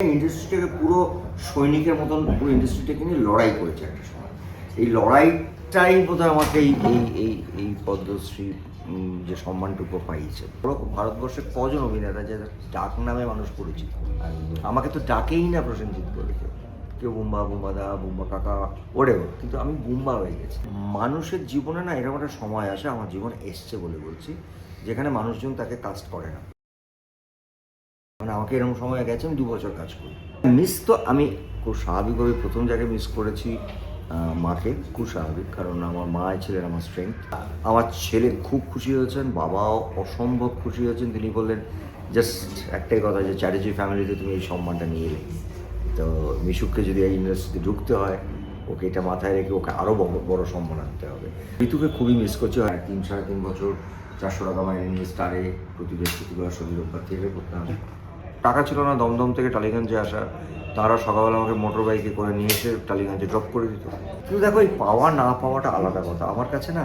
ইন্ডাস্ট্রিটাকে পুরো সৈনিকের মতন পুরো ইন্ডাস্ট্রিটাকে নিয়ে লড়াই করেছে একটা সময়। এই লড়াইটাই বোধহয় আমাকে এই এই এই এই পদ্মশ্রী যে সম্মানটুকু পাইয়েছে। পুরো ভারতবর্ষে কজন অভিনেতা যে ডাক নামে মানুষ পরিচিত, আমাকে তো ডাকেই না প্রসেনজিৎ বলে কেউ বুম্বা বুম্বা দা বুম্বা কাকা ওরেও, কিন্তু আমি বুম্বা হয়ে গেছি। মানুষের জীবনে না এরকম একটা সময় আসে, আমার জীবন এসছে বলে বলছি, যেখানে মানুষজন তাকে কাস্ট করে না। মানে আমাকে এরকম সময় গেছে আমি 2 বছর কাজ করি। মিস তো আমি খুব স্বাভাবিকভাবে প্রথম জায়গায় মিস করেছি মাকে, খুব স্বাভাবিক, কারণ আমার মা ছিলেন আমার স্ট্রেংথ। আমার ছেলে খুব খুশি হয়েছেন, বাবাও অসম্ভব খুশি হয়েছেন। তিনি বললেন জাস্ট একটাই কথা, যে চ্যাটার্জি ফ্যামিলিতে তুমি এই সম্মানটা নিয়ে এলে, তো মিশুককে যদি এই ইউনিভার্সিটিতে ঢুকতে হয়, ওকে এটা মাথায় রেখে ওকে আরও বড় সম্মান আনতে হবে। ঋতুকে খুবই মিস করছি। 3-3.5 বছর 400 টাকা মাইনে নিয়ে স্টারে প্রতি বৃহস্পতিবার শনি রোববার থিয়েটার করতাম। টাকা ছিল না, দমদম থেকে টালিগঞ্জে আসা, তারা সকালবেলা আমাকে মোটর বাইকে করে নিয়ে এসে টালিগঞ্জে ড্রপ করে দিত। কিন্তু দেখো, এই পাওয়া না পাওয়াটা আলাদা কথা। আমার কাছে না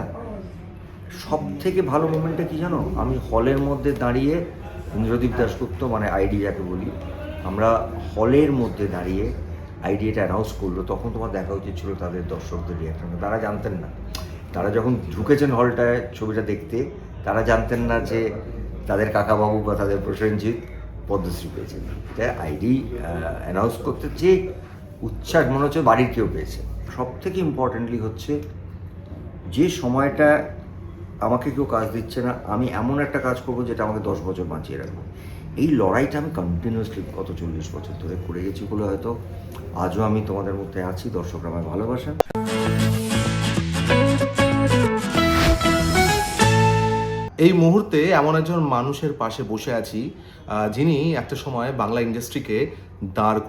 সব থেকে ভালো মোমেন্টটা কী জানো, আমি হলের মধ্যে দাঁড়িয়ে ইন্দ্রদীপ দাশগুপ্ত মানে আইডি যাকে বলি, আমরা হলের মধ্যে দাঁড়িয়ে আইডিয়াটা অ্যানাউন্স করলো, তখন তোমার দেখা উচিত ছিল তাদের দর্শকদের রিয়াকশন। তারা জানতেন না, তারা যখন ঢুকেছেন হলটায় ছবিটা দেখতে, তারা জানতেন না যে তাদের কাকাবাবু বা তাদের প্রসেনজিৎ পদ্মশ্রী পেয়েছেন। এটা আইডি অ্যানাউন্স করতে যে উচ্ছ্বাস, মনে হচ্ছে বাড়ির কেউ পেয়েছে। সব থেকে ইম্পর্টেন্টলি হচ্ছে যে সময়টা আমাকে কেউ কাজ দিচ্ছে না, আমি এমন একটা কাজ করবো যেটা আমাকে 10 বছর বাঁচিয়ে রাখবো। এই লড়াইটা আমি কন্টিনিউয়াসলি গত 40 বছর ধরে করে গেছি বলে হয়তো আজও আমি তোমাদের মধ্যে আছি, দর্শকরা আমায় ভালোবাসেন। এই মুহূর্তে এমন একজন মানুষের পাশে বসে আছি যিনি একটা সময় বাংলা ইন্ডাস্ট্রিকে দাঁড়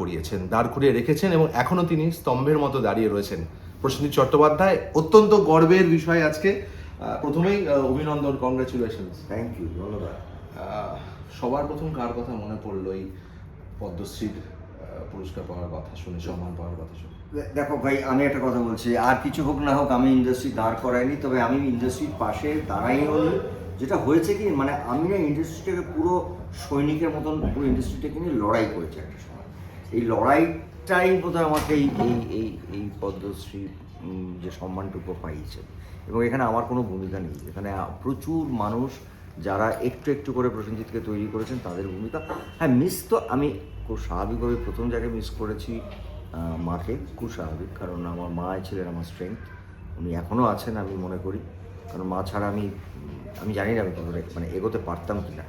করিয়ে রেখেছেন এবং এখনো তিনি স্তম্ভের মতো দাঁড়িয়ে রয়েছেন। প্রসেনজিৎ চট্টোপাধ্যায়, অত্যন্ত গর্বের বিষয় আজকে। প্রথমেই অভিনন্দন, কংগ্রেচুলেশন। থ্যাংক ইউ, ধন্যবাদ। সবার প্রথম কার কথা মনে পড়লো এই পদ্মশ্রীর পুরস্কার পাওয়ার কথা শুনে, সম্মান পাওয়ার কথা শুনে? দেখো ভাই, আমি একটা কথা বলছি, আর কিছু হোক না হোক আমি ইন্ডাস্ট্রি দাঁড় করাইনি, তবে আমি ইন্ডাস্ট্রির পাশে দাঁড়াইও নি। যেটা হয়েছে কি, মানে আমি না ইন্ডাস্ট্রিটাকে পুরো সৈনিকের মতন পুরো ইন্ডাস্ট্রিটাকে নিয়ে লড়াই করেছি একটা সময়। এই লড়াইটাই বোধহয় আমাকে এই এই এই এই পদ্মশ্রী যে সম্মানটুকু পাইয়েছে। এবং এখানে আমার কোনো ভূমিকা নেই, এখানে প্রচুর মানুষ যারা একটু একটু করে প্রসেনজিৎকে তৈরি করেছেন তাদের ভূমিকা। হ্যাঁ, মিস তো আমি খুব স্বাভাবিকভাবে প্রথম জায়গায় মিস করেছি মাকে, খুব স্বাভাবিক, কারণ আমার মা ছিলেন আমার স্ট্রেংথ। উনি এখনও আছেন আমি মনে করি, কারণ মা ছাড়া আমি জানি না আমি কী করে মানে এগোতে পারতাম কি না।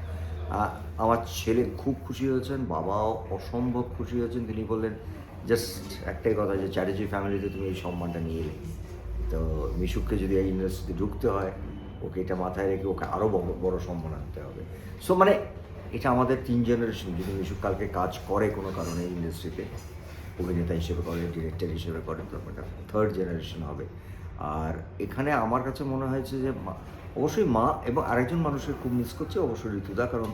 আমার ছেলে খুব খুশি হয়েছেন, বাবাও অসম্ভব খুশি হয়েছেন। তিনি বললেন জাস্ট একটাই কথা, যে চ্যাটার্জি ফ্যামিলিতে তুমি এই সম্মানটা নিয়ে এলে, তো মিশুককে যদি এই ইউনিভার্সিটিতে ঢুকতে হয়, ওকে এটা মাথায় রেখে ওকে আরও বড় সম্মান আনতে হবে। সো মানে এটা আমাদের 3 জেনারেশন। যদি মিশুক কালকে কাজ করে কোনো কারণে এই ইন্ডাস্ট্রিতে, অভিনেতা হিসেবে করে, ডিরেক্টর হিসেবে করে, তো এটা 3rd জেনারেশন হবে। আর এখানে আমার কাছে মনে হয়েছে যে অবশ্যই মা এবং আরেকজন মানুষের খুব মিস করছে, অবশ্যই ঋতুদা। কারণ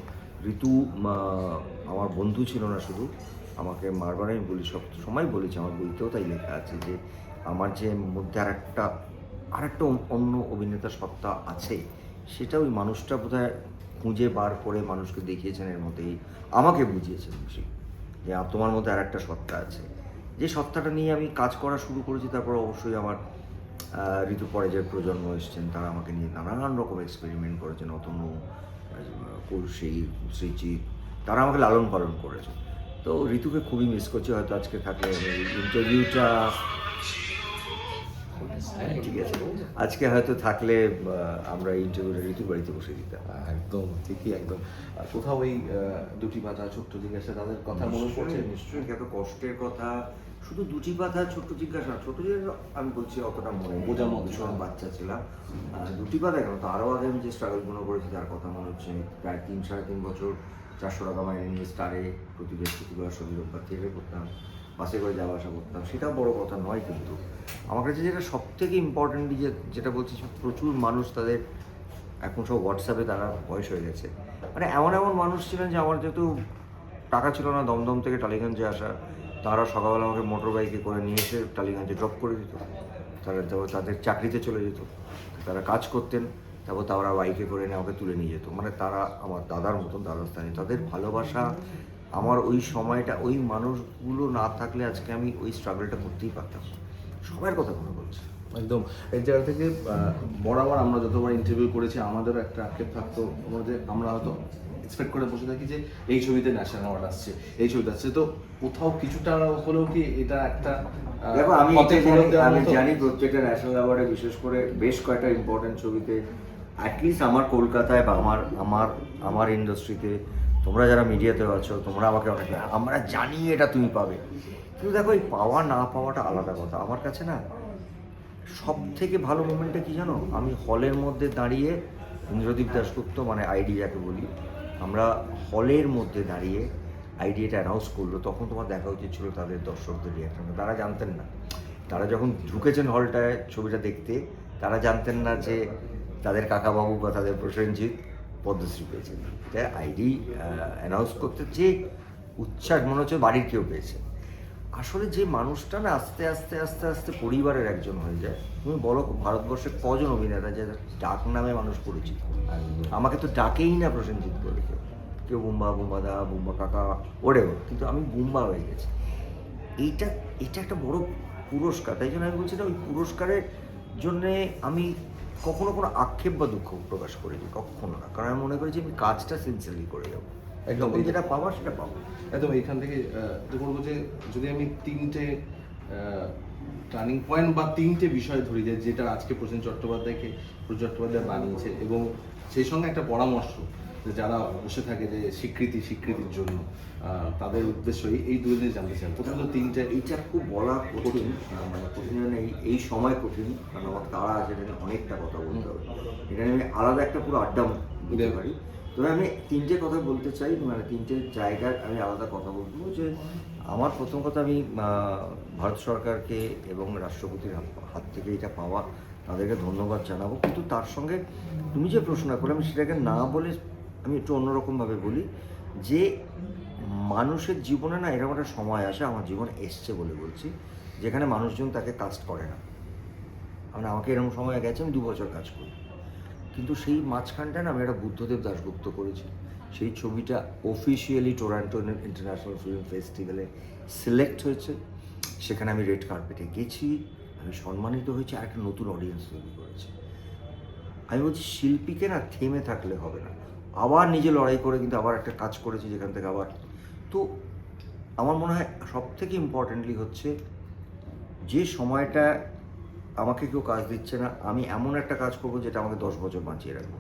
ঋতু আমার বন্ধু ছিল না শুধু, আমাকে বারবার আমি বলি, সব সময় বলেছি, আমার বইতেও তাই লেখা আছে যে আমার যে মধ্যে আরেকটা অন্য অভিনেতা সত্তা আছে, সেটা ওই মানুষটা বোধহয় খুঁজে বার করে মানুষকে দেখিয়েছেন, এর মধ্যেই আমাকে বুঝিয়েছেন বেশি যে তোমার মধ্যে আরেকটা সত্তা আছে। যে সত্তাটা নিয়ে আমি কাজ করা শুরু করেছি। তারপর অবশ্যই আমার ঋতু পরে যে প্রজন্ম এসছেন, তারা আমাকে নিয়ে নানান রকম এক্সপেরিমেন্ট করেছেন। অতনু, কৌশী, শ্রীজিৎ, তারা আমাকে লালন পালন করেছে। তো ঋতুকে খুবই মিস করছি। হয়তো আজকে থাকলে ইন্টারভিউটা ঠিক আছে, আজকে হয়তো থাকলে আমরা ইন্টারভিউটা ঋতুর বাড়িতে বসে দিতাম। একদম ঠিকই, একদম। কোথাও ওই দুটি পাতা ছোট্ট জিজ্ঞাসা তাদের কথা মনে পড়ছে? নিশ্চয়ই, এত কষ্টের কথা। শুধু দুটি পাতা ছোট্ট জিজ্ঞাসা, ছোট জিজ্ঞাসা আমি বলছি অতটা মনে বোঝার মতো, সময় বাচ্চা ছিলাম। দুটি পাতা কেন, তো আরও আগে আমি যে স্ট্রাগলগুলো করেছি তার কথা মনে হচ্ছে। প্রায় 3-3.5 বছর 400 টাকা মাইনে নিয়ে স্টারে প্রতি বৃহস্পতিবার শনি রোববার থিয়েটার করতাম, বাসে করে যাওয়া আসা করতাম। সেটাও বড় কথা নয়, কিন্তু আমার কাছে যেটা সব থেকে ইম্পর্টেন্টলি যেটা বলছি, প্রচুর মানুষ তাদের এখন সব হোয়াটসঅ্যাপে, তারা বয়স হয়ে গেছে। মানে এমন এমন মানুষ ছিলেন যে আমার যেহেতু টাকা ছিল না, দমদম থেকে টালিগঞ্জে আসা, তারা সকালবেলা আমাকে মোটর বাইকে করে নিয়ে এসে টালিগঞ্জে ড্রপ করে দিত। তারা তাদের চাকরিতে চলে যেত, তারা কাজ করতেন, তারপর তারা বাইকে করে নিয়ে আমাকে তুলে নিয়ে যেত। মানে তারা আমার দাদার মতন, দাদার স্থানে। তাদের ভালোবাসা আমার ওই সময়টা, ওই মানুষগুলো না থাকলে আজকে আমি ওই স্ট্রাগলটা করতেই পারতাম না। সবার কথা মনে বলছি। একদম এই জায়গা থেকে বরাবর আমরা যতবার ইন্টারভিউ করেছি আমাদেরও একটা আক্ষেপ থাকতো যে আমরা হয়তো এক্সপেক্ট করে বসে থাকি যে এই ছবিতে ন্যাশনাল অ্যাওয়ার্ড আসছে, এই ছবিতে আসছে, তো কোথাও কিছুটা হলেও কি এটা একটা দেখো আমি পথে ফেরত দেওয়ার আমি মতো? জানি প্রত্যেকটা ন্যাশনাল অ্যাওয়ার্ডে বিশেষ করে বেশ কয়েকটা ইম্পর্টেন্ট ছবিতে অ্যাটলিস্ট আমার কলকাতায় বা আমার ইন্ডাস্ট্রিতে, তোমরা যারা মিডিয়াতে আছো তোমরা আমাকে অনেক, আমরা জানি এটা তুমি পাবে, কিন্তু দেখো এই পাওয়া না পাওয়াটা আলাদা কথা। আমার কাছে না সব থেকে ভালো মোমেন্টটা কি জানো, আমি হলের মধ্যে দাঁড়িয়ে, ইন্দ্রদীপ দাশগুপ্ত মানে আইডি যাকে বলি, আমরা হলের মধ্যে দাঁড়িয়ে আইডিয়াটা অ্যানাউন্স করলো, তখন তোমার দেখা উচিত ছিল তাদের দর্শকদের রিয়াকশন। তারা জানতেন না, তারা যখন ঢুকেছেন হলটায় ছবিটা দেখতে, তারা জানতেন না যে তাদের কাকাবাবু বা তাদের প্রসেনজিৎ পদ্মশ্রী পেয়েছেন। এটা আইডি অ্যানাউন্স করতে যে উচ্ছ্বাস, মনে হচ্ছে বাড়ির কেউ পেয়েছে। আসলে যে মানুষটা না আস্তে আস্তে আস্তে আস্তে পরিবারের একজন হয়ে যায়। তুমি বলো ভারতবর্ষে কজন অভিনেতা যে ডাক নামে মানুষ পরিচিত? আমাকে তো ডাকেই না প্রসেনজিৎ বলে কেউ, কেউ বুম্বা, বুম্বা দা, বুম্বা কাকা, ওরেও, কিন্তু আমি বুম্বা হয়ে গেছি। এইটা এটা একটা বড় পুরস্কার। তাই জন্য আমি বলছি না, ওই পুরস্কারের জন্যে আমি কখনো কোনো আক্ষেপ বা দুঃখ প্রকাশ করিনি, কখনো না। কারণ আমি মনে করি যে আমি কাজটা সিনসিয়ারলি করে যাবো, একদম একদম যেটা পাওয়ার সেটা পাবো। একদম এইখান থেকে তো বলবো যে যদি আমি তিনটে টার্নিং পয়েন্ট বা তিনটে বিষয় ধরি যেটা আজকে প্রসেনজিৎ চট্টোপাধ্যায় বানিয়েছে, এবং সেই সঙ্গে একটা পরামর্শ যে যারা বসে থাকে যে স্বীকৃতির জন্য তাদের উদ্দেশ্যই এই দুই জিনিস জানতে চাই। প্রথমত তিনটে, এইটা খুব বলা কঠিন, মানে কঠিন মানে এই সময় কঠিন, কারণ আমার তারা আছে, এটা নিয়ে অনেকটা কথা বলতে হবে, এটা নিয়ে আমি আলাদা একটা পুরো আড্ডা দিতে পারি। তবে আমি তিনটে কথা বলতে চাই, মানে তিনটে জায়গায় আমি আলাদা কথা বলবো। যে আমার প্রথম কথা, আমি ভারত সরকারকে এবং রাষ্ট্রপতির হাত থেকে এটা পাওয়া, তাদেরকে ধন্যবাদ জানাবো। কিন্তু তার সঙ্গে তুমি যে প্রশ্নটা করলে, আমি সেটাকে না বলে আমি একটু অন্যরকমভাবে বলি যে মানুষের জীবনে না এরকম একটা সময় আসে, আমার জীবনে এসছে বলে বলছি, যেখানে মানুষজন তাকে কাস্ট করে না। মানে আমাকে এরকম সময় গেছে, আমি 2 বছর কাজ করি, কিন্তু সেই মাঝখানটা না আমি একটা বুদ্ধদেব দাশগুপ্ত করেছি। সেই ছবিটা অফিসিয়ালি টরন্টো ইন্টারন্যাশনাল ফিল্ম ফেস্টিভ্যালে সিলেক্ট হয়েছে, সেখানে আমি রেড কার্পেটে গেছি, আমি সম্মানিত হয়েছি, আর একটা নতুন অডিয়েন্স তৈরি করেছি। আমি বলছি শিল্পীকে না থেমে থাকলে হবে না, আবার নিজে লড়াই করে কিন্তু আবার একটা কাজ করেছি যেখান থেকে আবার। তো আমার মনে হয় সব থেকে ইম্পর্টেন্টলি হচ্ছে যে সময়টা আমাকে কেউ কাজ দিচ্ছে না, আমি এমন একটা কাজ করবো যেটা আমাকে 10 বছর বাঁচিয়ে রাখবো।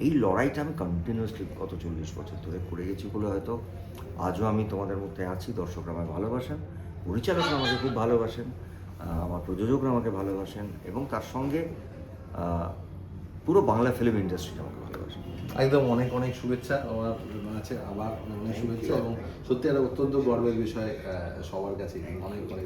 এই লড়াইটা আমি কন্টিনিউয়াসলি গত 40 বছর ধরে করে গেছি বলে হয়তো আজও আমি তোমাদের মধ্যে আছি। দর্শকরা আমাকে ভালোবাসেন, পরিচালকরা আমাকে খুব ভালোবাসেন, আমার প্রযোজকরা আমাকে ভালোবাসেন, এবং তার সঙ্গে পুরো বাংলা ফিল্ম ইন্ডাস্ট্রি আমাকে ভালোবাসেন। একদম অনেক অনেক শুভেচ্ছা আমার আছে, আবার অনেক শুভেচ্ছা, এবং সত্যি একটা অত্যন্ত গর্বের বিষয় সবার কাছে। অনেক অনেক